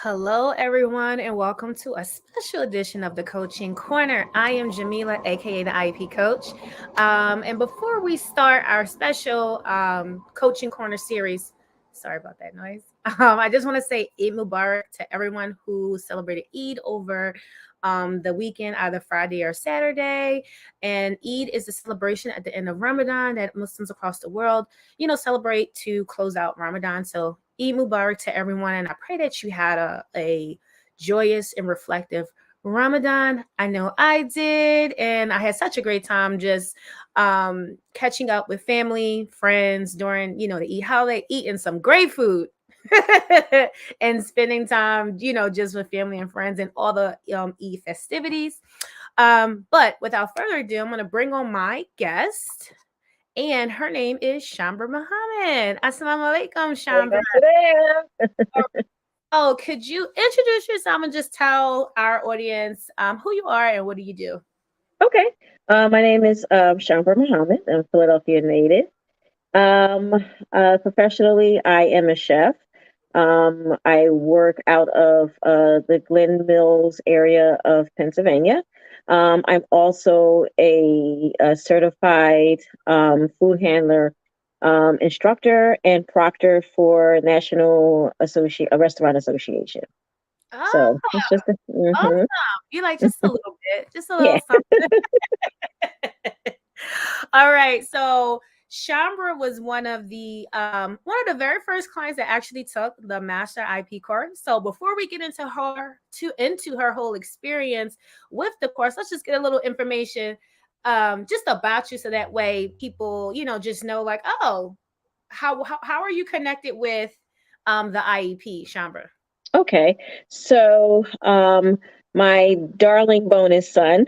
Hello, everyone, and welcome to a special edition of the Coaching Corner. I am Jamila, aka the IEP Coach. And before we start our special Coaching Corner series, sorry about that noise. I just want to say Eid Mubarak to everyone who celebrated Eid over the weekend, either Friday or Saturday. And Eid is the celebration at the end of Ramadan that Muslims across the world, celebrate to close out Ramadan. So Eid Mubarak to everyone, and I pray that you had a joyous and reflective Ramadan. I know I did, and I had such a great time just catching up with family, friends during the Eid holiday, eating some great food. And spending time, just with family and friends and all the Eid festivities. But without further ado, I'm going to bring on my guest, and her name is Shambra Muhammad. Assalamu alaikum, Shambra. Oh, could you introduce yourself and just tell our audience who you are and what do you do? Okay. My name is Shambra Muhammad. I'm a Philadelphia native. Professionally, I am a chef. I work out of the Glen Mills area of Pennsylvania. I'm also a certified food handler, instructor, and proctor for National Restaurant Association. Oh, So it's just awesome. You like just a little bit, just a little yeah. something. All right. So Shambra was one of the very first clients that actually took the Master IEP course. So before we get into her whole experience with the course, let's just get a little information just about you, so that way people, just know, like, oh, how are you connected with the IEP, Shambra? Okay. So, my darling bonus son,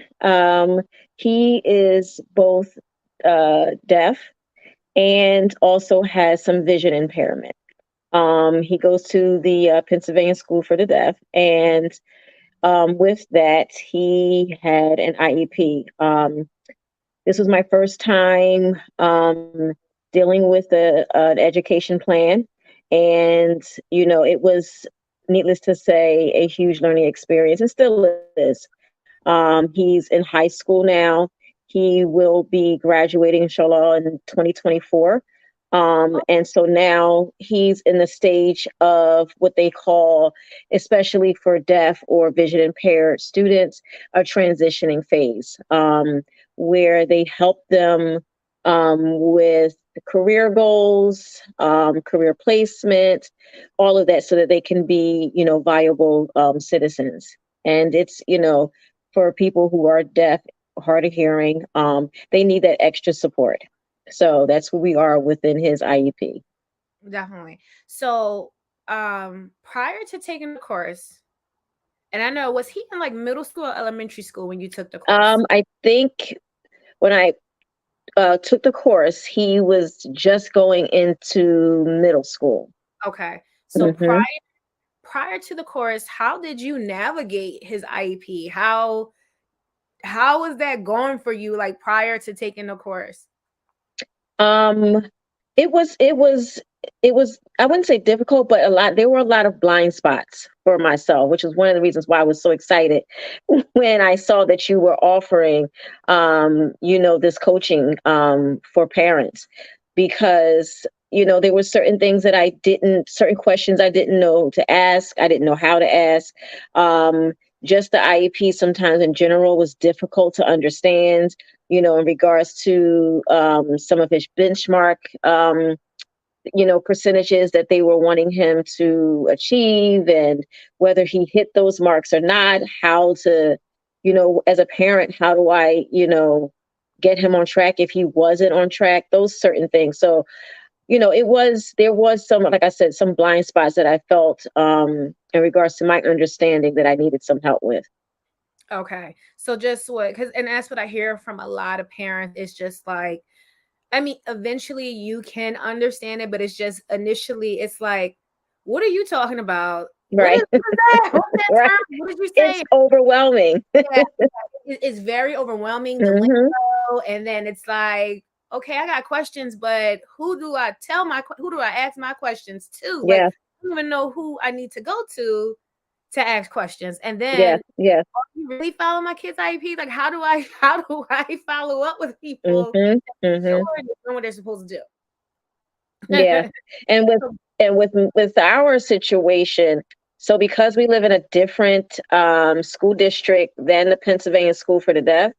he is both deaf and also has some vision impairment. He goes to the Pennsylvania School for the Deaf, and with that, he had an IEP. This was my first time dealing with an education plan. And, it was, needless to say, a huge learning experience and still is. He's in high school now. He will be graduating, inshallah, in 2024. And so now he's in the stage of what they call, especially for deaf or vision impaired students, a transitioning phase, where they help them with career goals, career placement, all of that, so that they can be, viable citizens. And it's, for people who are deaf, hard of hearing, they need that extra support. So that's who we are within his IEP. Definitely. So prior to taking the course, and I know, was he in like middle school or elementary school when you took the course? I think when I took the course, he was just going into middle school. Okay. So Hmm. prior to the course, how did you navigate his IEP? How was that going for you, like, prior to taking the course? Um, it was I wouldn't say difficult, but there were a lot of blind spots for myself, which is one of the reasons why I was so excited when I saw that you were offering this coaching for parents, because there were certain things that certain questions I didn't know to ask. I didn't know how to ask. Just the IEP sometimes in general was difficult to understand, in regards to some of his benchmark, percentages that they were wanting him to achieve, and whether he hit those marks or not, how to, as a parent, how do I, get him on track if he wasn't on track, those certain things. So, there was some, like I said, some blind spots that I felt in regards to my understanding that I needed some help with. Okay. So just and that's what I hear from a lot of parents. It's just like, I mean, eventually you can understand it, but it's just initially, it's like, what are you talking about? Right. What is that? What's that Right. term? What did you It's say? overwhelming. Yeah, it's very overwhelming, the Hmm. lingo, and then it's like, okay, I got questions, but who do I ask my questions to? Like, Yeah. I don't even know who I need to go to. to ask questions. And Yeah, then, yeah. you really follow my kid's IEP? Like, how do I how do I follow up with people Mhm. that sure Mhm. they're doing what they're supposed to Yeah. do? And with So, with our situation, so because we live in a different school district than the Pennsylvania School for the Deaf,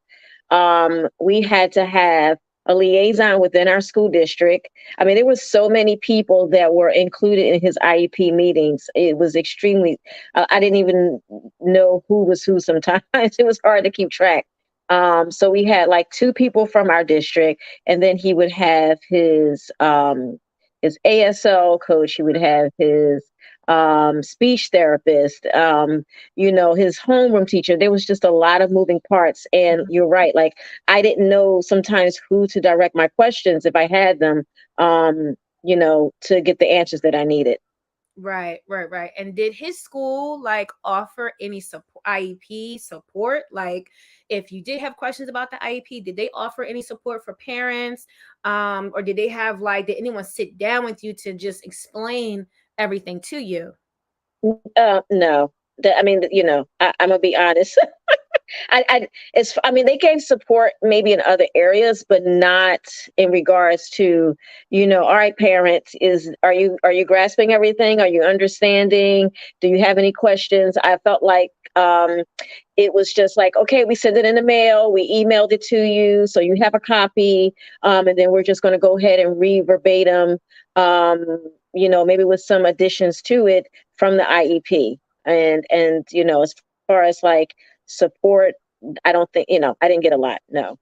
we had to have a liaison within our school district. I mean, there was so many people that were included in his IEP meetings. It was extremely, I didn't even know who was who sometimes. It was hard to keep track. So we had like two people from our district, and then he would have his ASL coach, he would have his speech therapist, his homeroom teacher. There was just a lot of moving parts. And you're right, like I didn't know sometimes who to direct my questions if I had them, to get the answers that I needed. right, right, right. And did his school like offer any support, IEP support? Like, if you did have questions about the IEP, did they offer any support for parents? Or did they have like, did anyone sit down with you to just explain everything to you? No, I mean, I'm gonna be honest. I mean, they gave support maybe in other areas, but not in regards to, all right, parents, are you grasping everything? Are you understanding? Do you have any questions? I felt like it was just like, okay, we send it in the mail, we emailed it to you, so you have a copy, and then we're just going to go ahead and read verbatim, um, maybe with some additions to it from the IEP. And as far as like support, I don't think, I didn't get a lot. No.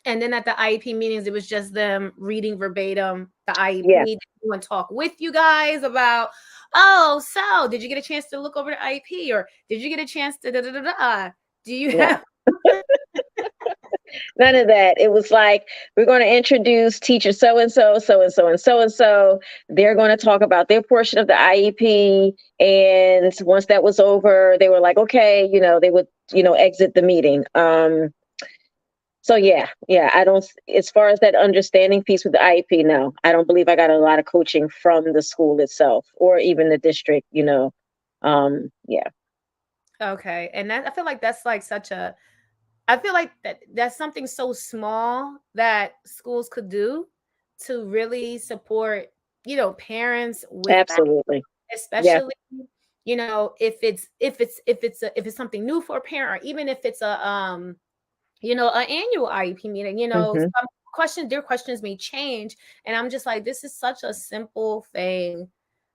And then at the IEP meetings, it was just them reading verbatim the Yeah. IEP. Did anyone talk with you guys about, oh, so did you get a chance to look over the IEP, or did you get a chance to da da da da? Do you No. have None of that. It was like, we're going to introduce teacher so and so, so and so, and so and so. They're going to talk about their portion of the IEP. And once that was over, they were like, okay, they would, exit the meeting. So yeah, I don't, as far as that understanding piece with the IEP, no, I don't believe I got a lot of coaching from the school itself or even the district, yeah. okay? And that, I feel like that's like such a, I feel like that's something so small that schools could do to really support, parents with that, Absolutely. Yeah. especially, if it's something new for a parent, or even if it's a an annual IEP meeting, Hmm. some their questions may change. And I'm just like, this is such a simple thing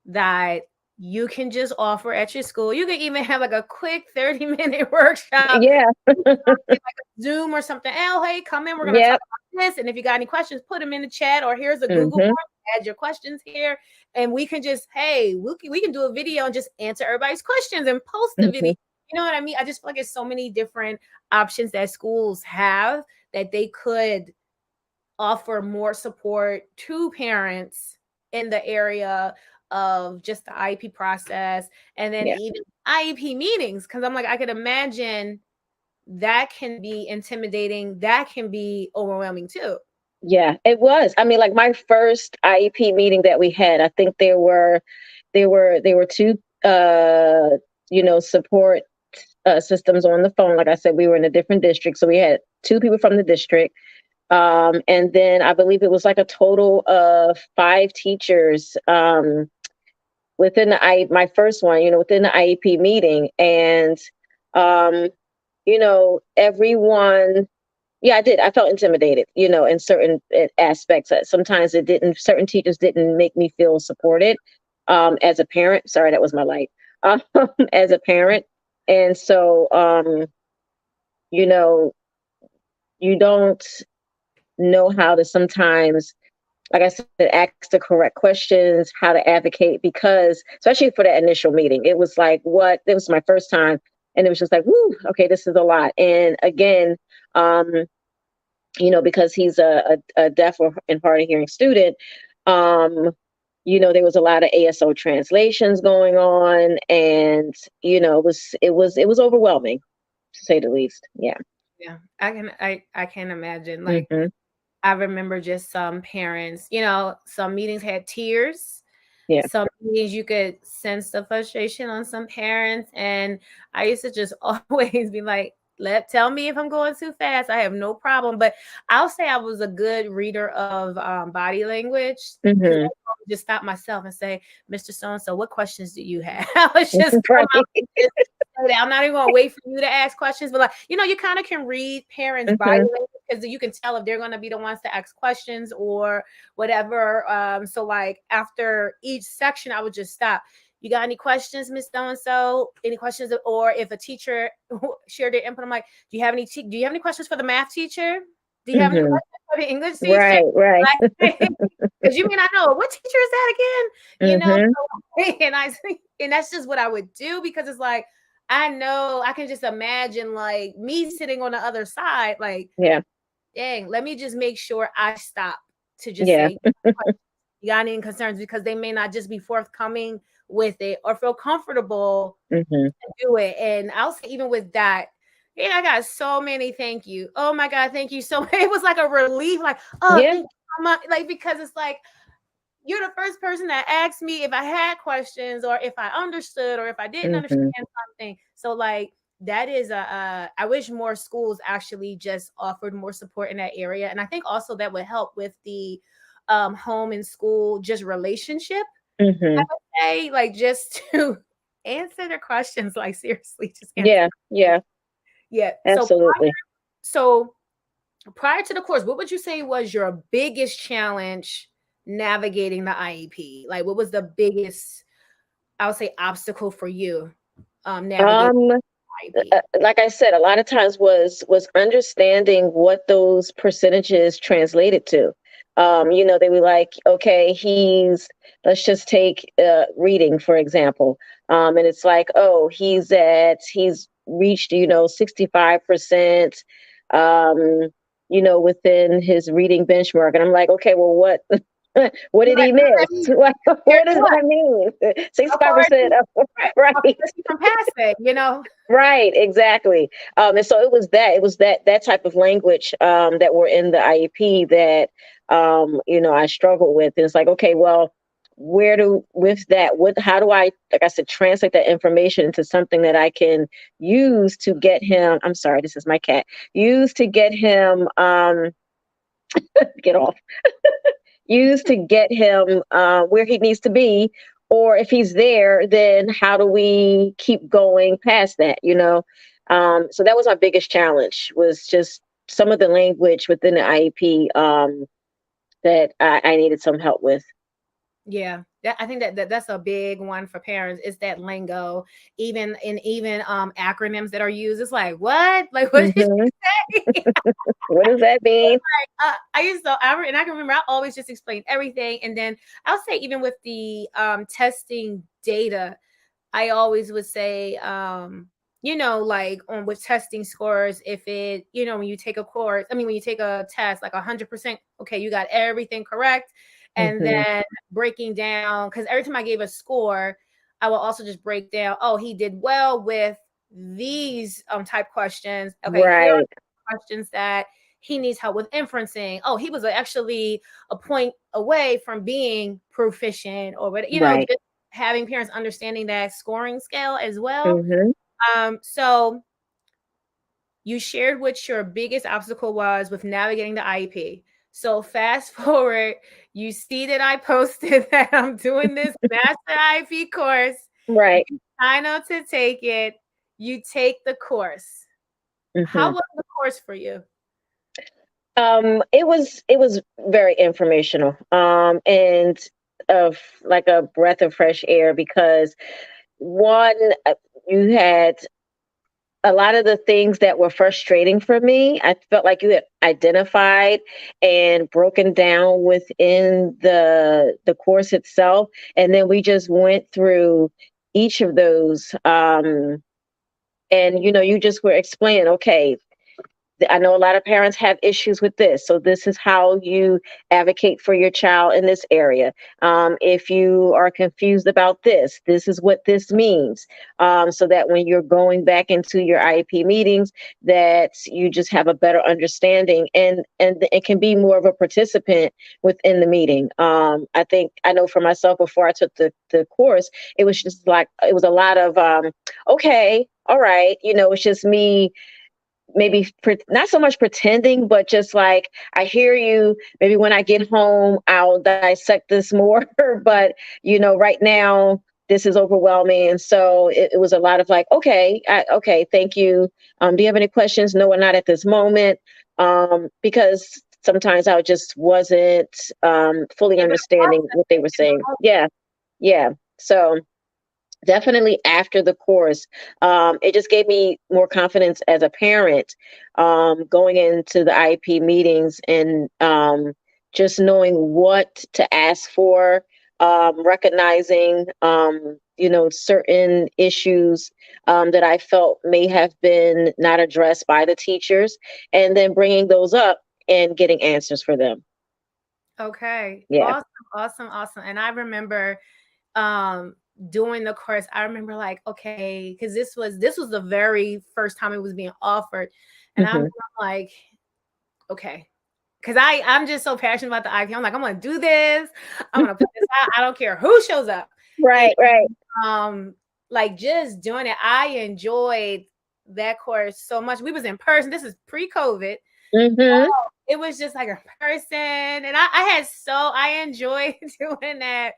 that you can just offer at your school. You can even have like a quick 30-minute workshop, Yeah. like a Zoom or something. Oh, hey, come in. We're going to talk Yep. about this. And if you got any questions, put them in the chat, or here's a Google Hmm. form. Add your questions here. And we can just, hey, we can do a video and just answer everybody's questions and post the video. Hmm. You know what I mean? I just feel like there's so many different options that schools have that they could offer more support to parents in the area of just the IEP process, and then Yeah. even IEP meetings. Because I'm like, I could imagine that can be intimidating, that can be overwhelming too. Yeah, it was. I mean, like my first IEP meeting that we had, I think there were two support systems on the phone. Like I said, we were in a different district, so we had two people from the district. And then I believe it was like a total of five teachers within my first one, within the IEP meeting. And um, everyone, yeah, I did. I felt intimidated, in certain aspects. Sometimes certain teachers didn't make me feel supported as a parent. Sorry, that was my light. Um, as a parent. And so, you know, you don't know how to sometimes, like I said, ask the correct questions, how to advocate, because especially for that initial meeting, it was like, it was my first time. And it was just like, whoo, okay, this is a lot. And again, um, because he's a deaf and hard of hearing student, um, there was a lot of ASO translations going on, and it was overwhelming, to say the least. Yeah. Yeah, I can imagine. Like, Hmm. I remember just some parents, some meetings had tears. Yeah. Some days you could sense the frustration on some parents, and I used to just always be like, tell me if I'm going too fast. I have no problem. But I'll say I was a good reader of body language, because Hmm. I would just stop myself and say, Mr. So and so, what questions do you have? I was just come Right. out and just say that. I'm not even going to wait for you to ask questions, but like, you kind of can read parents' body Hmm. language, because you can tell if they're going to be the ones to ask questions or whatever. So like after each section, I would just stop. You got any questions, Miss So and So? Any questions? Or if a teacher shared their input, I'm like, do you have any questions for the math teacher? Do you have any Hmm. questions for the English teacher? Right. Right. Like, because you may not know what teacher is that again, Hmm. and that's just what I would do, because it's like I know I can just imagine like me sitting on the other side, like, Yeah. dang, let me just make sure I stop to just Yeah. say, you got any concerns, because they may not just be forthcoming with it or feel comfortable Hmm. to do it. And I'll say, even with that, yeah, I got so many thank you. Oh my God, thank you so much. It was like a relief, like, oh, Yeah. thank you so much. Like, because it's like, you're the first person that asked me if I had questions or if I understood or if I didn't Hmm. understand something. So like that is I wish more schools actually just offered more support in that area. And I think also that would help with the home and school just relationship. I Hmm. would say, like, just to answer the questions, like seriously, just answer. Yeah. Yeah. Yeah. Absolutely. So prior to the course, what would you say was your biggest challenge navigating the IEP? Like, what was the biggest, I would say, obstacle for you navigating Um, the IEP? like I said, a lot of times was understanding what those percentages translated to. They were like, okay, let's just take reading, for example. And it's like, oh, he's reached, 65%, um, within his reading benchmark. And I'm like, okay, well, what, what You're did like, he what does miss? that mean? Like, Compared what to does what? that mean? How far is 65%. he? Right. How Right. far is he from passing? Right, exactly. And so it was that type of language that were in the IEP that I struggled with. And it's like, okay, well, how do I, like I said, translate that information into something that I can use to get him, I'm sorry, this is my cat, use to get him, get off, use to get him where he needs to be. Or if he's there, then how do we keep going past that? So that was my biggest challenge, was just some of the language within the IEP that I needed some help with. Yeah, I think that's a big one for parents. Is that lingo, even acronyms that are used. It's like, what? Like, what did Hmm. you say? What does that mean? I used to, and I can remember I always just explained everything. And then I'll say, even with the testing data, I always would say, like on with testing scores, if it, when you take a course, I mean, when you take a test, like 100%, okay, you got everything correct. And Hmm. then breaking down, because every time I gave a score, I will also just break down, oh, he did well with these type questions. Okay, here Right, are questions that he needs help with inferencing. Oh, he was actually a point away from being proficient, or what, right. just having parents understanding that scoring scale as well. Hmm. So you shared what your biggest obstacle was with navigating the IEP. So fast forward, you see that I posted that I'm doing this Master IEP course. Right. You sign up to take it. You take the course. How Hmm. was the course for you? It was very informational, and of like a breath of fresh air, because one, you had a lot of the things that were frustrating for me. I felt like you had identified and broken down within the course itself, and then we just went through each of those, and you just were explaining, okay, I know a lot of parents have issues with this. So this is how you advocate for your child in this area. If you are confused about this, this is what this means. So that when you're going back into your IEP meetings, that you just have a better understanding, and it can be more of a participant within the meeting. I think I know for myself, before I took the course, it was just like, it was a lot of, okay, all right, it's just me, maybe not so much pretending, but just like, I hear you. Maybe when I get home, I'll dissect this more. But, right now, this is overwhelming. And so it was a lot of like, okay, okay, thank you. Do you have any questions? No, we're not at this moment. Because sometimes I just wasn't fully Able to understanding process what they it, were saying. Yeah. Yeah. So definitely after the course, it just gave me more confidence as a parent, going into the IEP meetings, and just knowing what to ask for, recognizing, certain issues that I felt may have been not addressed by the teachers, and then bringing those up and getting answers for them. Okay. Yeah. Awesome, awesome, awesome. And I remember um doing the course. I remember like, okay, because this was the very first time it was being offered. And I'm Hmm. like, okay. Because I'm just so passionate about the IP. I'm like, I'm gonna do this. I'm gonna put this out. I don't care who shows up. And Right. Right. um, like just doing it, I enjoyed that course so much. We was in person. This is pre-COVID. Hmm. It was just like a person, and I enjoyed doing that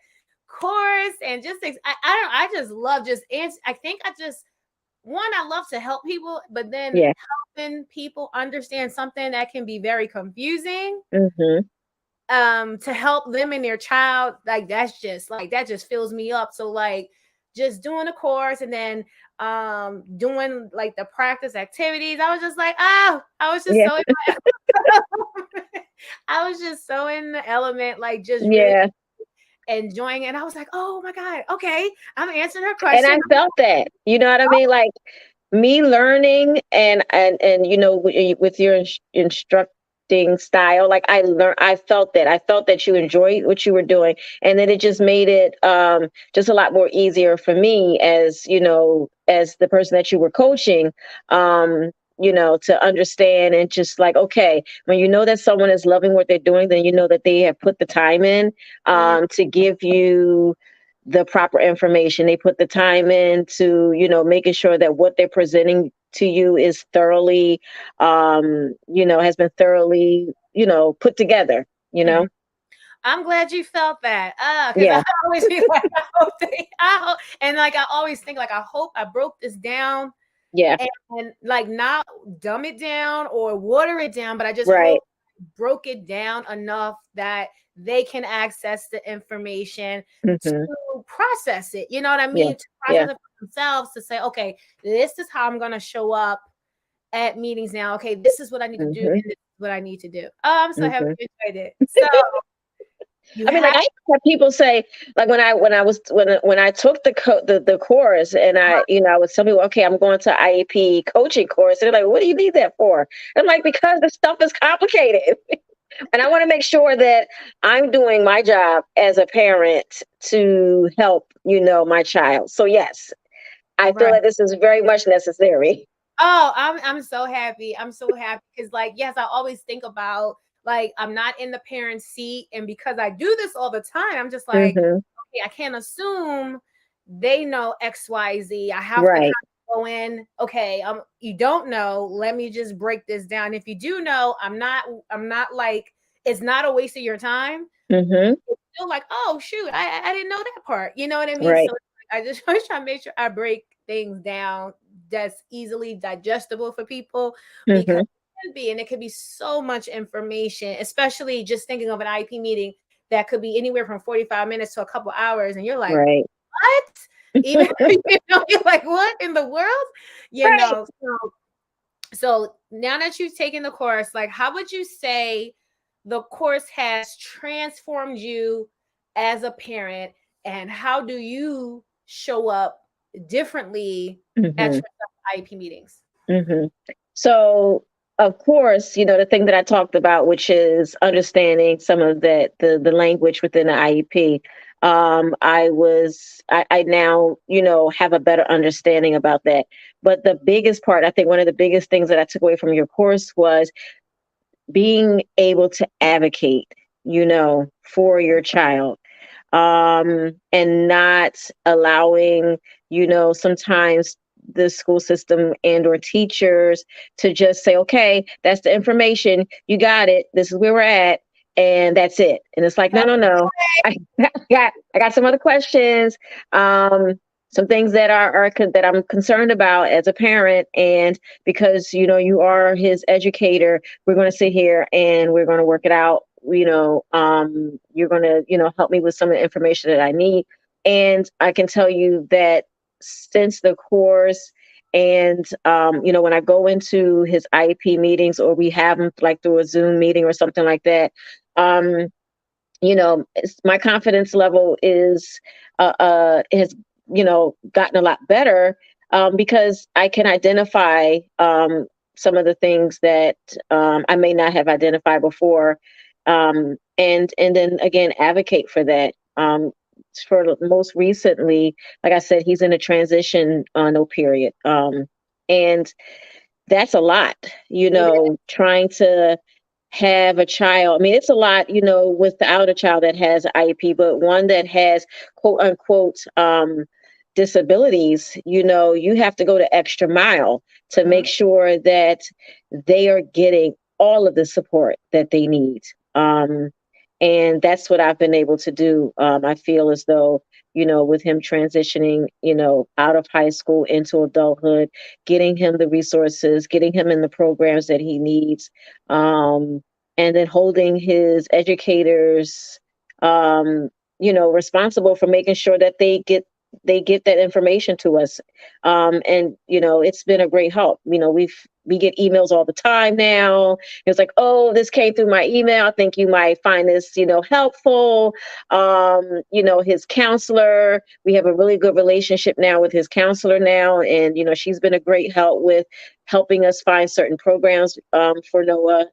course, and just I don't I just love just answer. I think I just one I love to help people, but then Yeah. helping people understand something that can be very confusing, Hmm. to help them and their child, like that just fills me up. So like just doing a course, and then doing like the practice activities, I was just like, oh, I was just Yeah. so I was just so in the element, like just really Yeah. enjoying it. And I was like, oh my God, okay, I'm answering her And question. I felt that, you know what I mean? Like, me learning, and with your instructing style, like, I felt that you enjoyed what you were doing, and then it just made it just a lot more easier for me, as as the person that you were coaching, to understand, and just like, okay, when you know that someone is loving what they're doing, then you know that they have put the time in, Mhm, to give you the proper information. They put the time into, making sure that what they're presenting to you is thoroughly, has been thoroughly, put together, you mhm. know? I'm glad you felt that. Because I Yeah. always be like, I hope, and like I always think like I hope I broke this down, Yeah. and like not dumb it down or water it down, but I just Right. hope I broke it down enough that they can access the information to Hmm. process it. You know what I Yeah. mean? To Yeah. process it for themselves, to say, okay, this is how I'm gonna show up at meetings now. Okay, this is what I need to do, and Hmm. this is what I need to do. Oh, I'm so happy Hmm. you enjoyed it. So you I mean, like, have I have people say, like, when I took the course, and I was telling people, okay, I'm going to IEP coaching course, and they're like, what do you need that for? And I'm like, because the stuff is complicated, and I want to make sure that I'm doing my job as a parent to help, my child. So yes, I feel right. that this is very much necessary. Oh, I'm so happy. I'm so happy because like yes, I always think about like I'm not in the parent seat, and because I do this all the time, I'm just like, Hmm. okay, I can't assume they know XYZ. I have to kind Right. of go in, okay, you don't know, let me just break this down. If you do know, I'm not like it's not a waste of your time. Hmm. It's still like, oh shoot, I didn't know that part. You know what I mean? So Right. I just always try to make sure I break things down that's easily digestible for people, because Hmm. it can be, and it could be so much information, especially just thinking of an IP meeting that could be anywhere from 45 minutes to a couple hours, and you're like, Right. what? Even you're like, what in the world? Right. So now that you've taken the course, like how would you say the course has transformed you as a parent, and how do you show up differently at Hmm. your IEP meetings? Hmm. So. of course, the thing that I talked about, which is understanding some of the language within the IEP. I now, have a better understanding about that. But the biggest part, I think one of the biggest things that I took away from your course was being able to advocate, for your child, and not allowing, sometimes the school system and or teachers to just say, okay, that's the information, you got it, this is where we're at, and that's it. And it's like, no, no, no. I I got some other questions, some things that that I'm concerned about as a parent, and because you are his educator, we're going to sit here and we're going to work it out. You're going to help me with some of the information that I need. And I can tell you that since the course, and when I go into his IEP meetings, or we have them like through a Zoom meeting or something like that, my confidence level has gotten a lot better, because I can identify some of the things that I may not have identified before, and then again advocate for that. For most recently, like I said, he's in a transition no period, and that's a lot, trying to have a child. I mean, it's a lot, without a child that has IEP, but one that has quote unquote disabilities. You have to go the extra mile to make sure that they are getting all of the support that they need. And that's what I've been able to do. I feel as though, with him transitioning, out of high school into adulthood, getting him the resources, getting him in the programs that he needs, and then holding his educators, responsible for making sure that they get that information to us. And it's been a great help. We get emails all the time now. It's like, oh, this came through my email, I think you might find this helpful. His counselor, we have a really good relationship now with his counselor now, and she's been a great help with helping us find certain programs for Noah.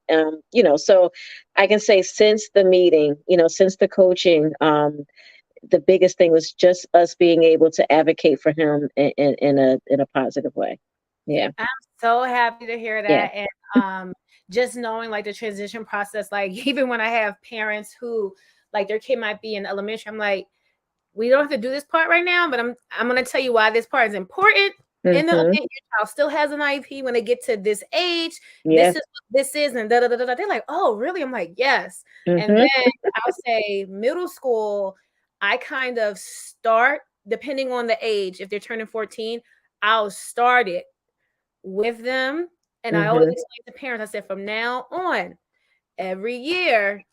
So I can say since the meeting, since the coaching, the biggest thing was just us being able to advocate for him in a positive way. Yeah. I'm so happy to hear Yeah. that. And just knowing like the transition process, like even when I have parents who like their kid might be in elementary, I'm like, we don't have to do this part right now, but I'm gonna tell you why this part is important. In the event Mm-hmm. your child still has an IEP when they get to this age, this Yes. is what this is, and da da da da. They're like, oh, really? I'm like, yes. And Mm-hmm. then I'll say middle school, I kind of start depending on the age. If they're turning 14, I'll start it with them. And I always Mm-hmm. explain to parents, I said, from now on, every year,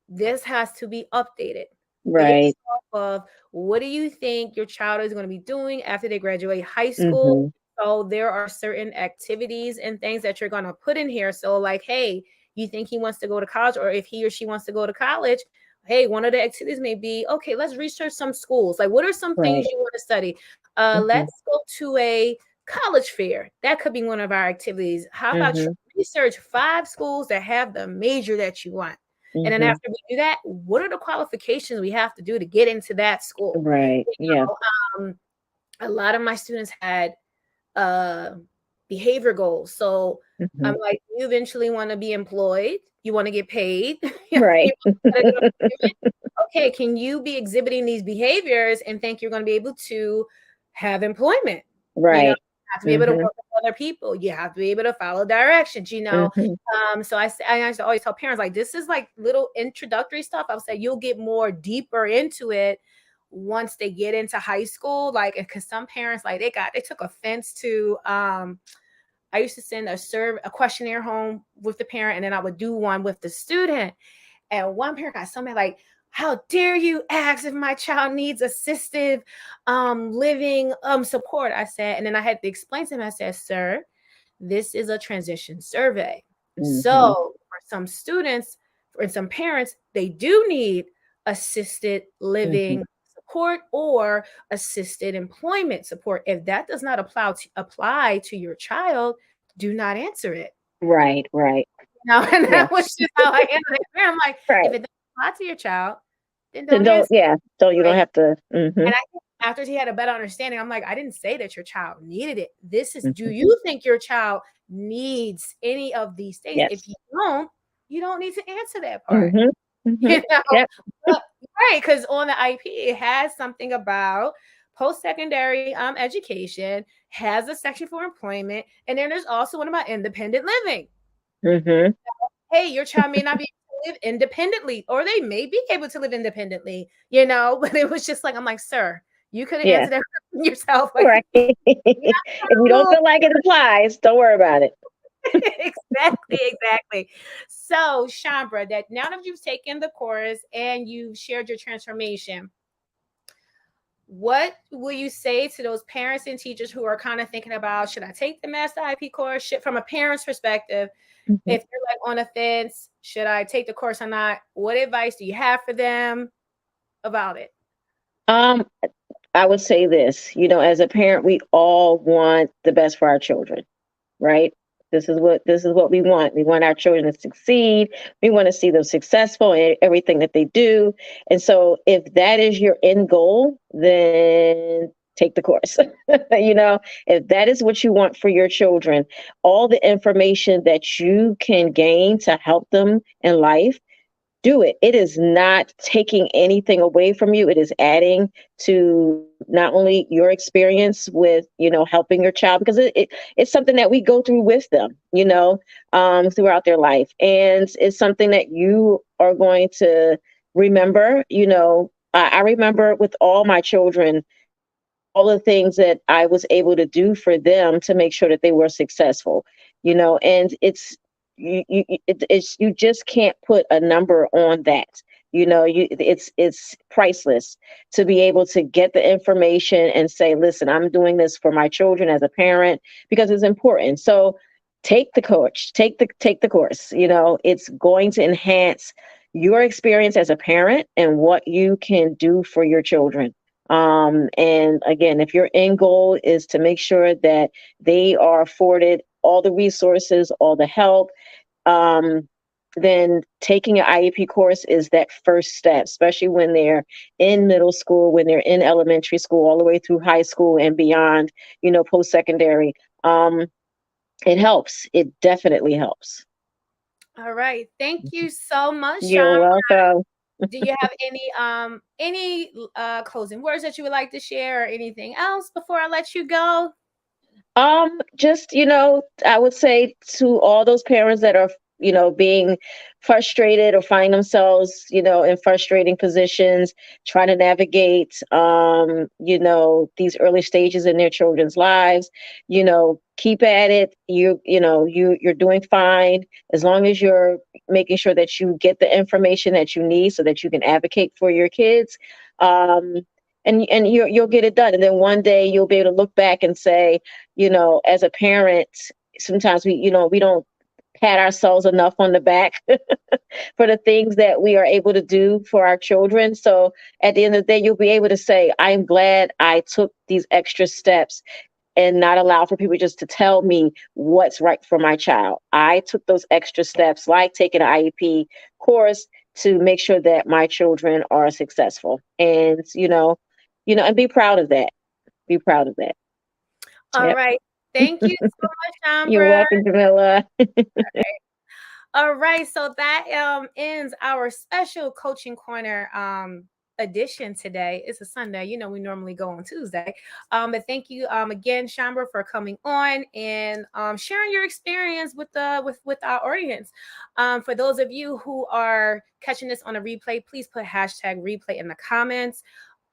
this has to be updated Right. based off of what do you think your child is going to be doing after they graduate high school. Mm-hmm. So there are certain activities and things that you're going to put in here. So like, hey, you think he wants to go to college, or if he or she wants to go to college, hey, one of the activities may be, okay, let's research some schools. Like, what are some things Right. you want to study? Mm-hmm. Let's go to a college fair. That could be one of our activities. How about you Mm-hmm. research 5 schools that have the major that you want? And then Mm-hmm. after we do that, what are the qualifications we have to do to get into that school? Right. You Yeah. know, a lot of my students had uh, behavior goals. So Mm-hmm. I'm like, you eventually want to be employed, you want to get paid, you Right. wanna get employment. Okay, can you be exhibiting these behaviors and think you're going to be able to have employment? You Right. have to be able to Mm-hmm. work with other people. You have to be able to follow directions. Mm-hmm. So I used to always tell parents, like, this is like little introductory stuff. I would say you'll get more deeper into it once they get into high school. Like, because some parents, like, they took offense to I used to send a questionnaire home with the parent, and then I would do one with the student. And one parent got so mad, like, how dare you ask if my child needs assistive living support? I said, and then I had to explain to him, I said, sir, this is a transition survey. Mm-hmm. So for some students and some parents, they do need assisted Mm-hmm. living support or assisted employment support. If that does not apply to your child, do not answer it. Right, right. And Yeah, that was just how I handled it. I'm like, if right. it doesn't apply to your child, then Then don't don't, answer. yeah, don't, you don't Right. have to, And I think after he had a better understanding, I'm like, I didn't say that your child needed it. This is, do hmm you think your child needs any of these things? If yes. you don't need to answer that part. hmm hmm You know, Yep. but, right? Because on the IP, it has something about post-secondary education, has a section for employment, and then there's also one about independent living. hmm Hey, your child may not be able to live independently, or they may be able to live independently, you know. But it was just like, I'm like, sir, you could have Yeah. answered that yourself. Like, Right. yeah, If you don't feel like it applies, don't worry about it. exactly, exactly. So, Shambra, that now that you've taken the course and you've shared your transformation, what will you say to those parents and teachers who are kind of thinking about, should I take the Master IP course? From a parent's perspective, Mhm. if they're like on a fence, should I take the course or not? What advice do you have for them about it? Um, I would say this, as a parent, we all want the best for our children, right? This is what we want. We want our children to succeed. We want to see them successful in everything that they do. And so if that is your end goal, then take the course. If that is what you want for your children, all the information that you can gain to help them in life, do it. It is not taking anything away from you. It is adding to not only your experience with, helping your child, because it's something that we go through with them, throughout their life. And it's something that you are going to remember. I remember with all my children, all the things that I was able to do for them to make sure that they were successful, and you just can't put a number on that. It's priceless to be able to get the information and say, listen, I'm doing this for my children as a parent because it's important. So take the coach, take the course. It's going to enhance your experience as a parent and what you can do for your children. And again, if your end goal is to make sure that they are afforded all the resources, all the help, um, then taking an IEP course is that first step, especially when they're in middle school, when they're in elementary school, all the way through high school and beyond, post secondary. It helps. It definitely helps. All right. Thank you so much, You're Sean. welcome. Do you have any closing words that you would like to share or anything else before I let you go? Just, I would say to all those parents that are, being frustrated or find themselves, in frustrating positions, trying to navigate, these early stages in their children's lives, keep at it. You're doing fine as long as you're making sure that you get the information that you need so that you can advocate for your kids. Um, and you'll get it done. And then one day you'll be able to look back and say, as a parent, sometimes we don't pat ourselves enough on the back for the things that we are able to do for our children. So at the end of the day, you'll be able to say, I'm glad I took these extra steps and not allow for people just to tell me what's right for my child. I took those extra steps, like taking an IEP course, to make sure that my children are successful. And and be proud of that. Be proud of that. All Yep. right. Thank you so much, You're Shambra. welcome, Jamila. All right, so that ends our special coaching corner edition today. It's a Sunday, we normally go on Tuesday. But thank you again, Shambra, for coming on and sharing your experience with the with our audience. For those of you who are catching this on a replay, please put hashtag replay in the comments.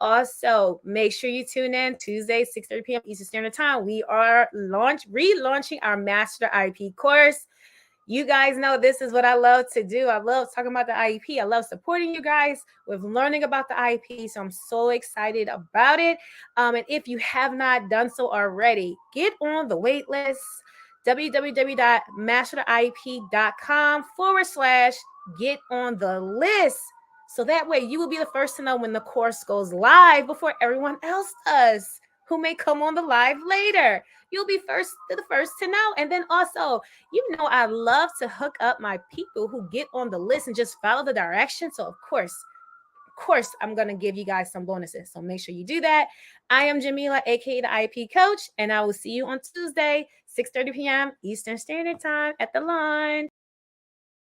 Also, make sure you tune in Tuesday, 6:30 p.m. Eastern Standard Time. We are relaunching our Master IP course. You guys know this is what I love to do. I love talking about the IEP. I love supporting you guys with learning about the IEP. So I'm so excited about it. And if you have not done so already, get on the wait list www.mastertheiep.com/get on the list. So that way you will be the first to know when the course goes live before everyone else does. who may come on the live later. You'll be the first to know. And then also, I love to hook up my people who get on the list and just follow the directions. So of course, I'm going to give you guys some bonuses. So make sure you do that. I am Jamila, aka the IEP coach, and I will see you on Tuesday, 6:30 p.m. Eastern Standard Time at the launch.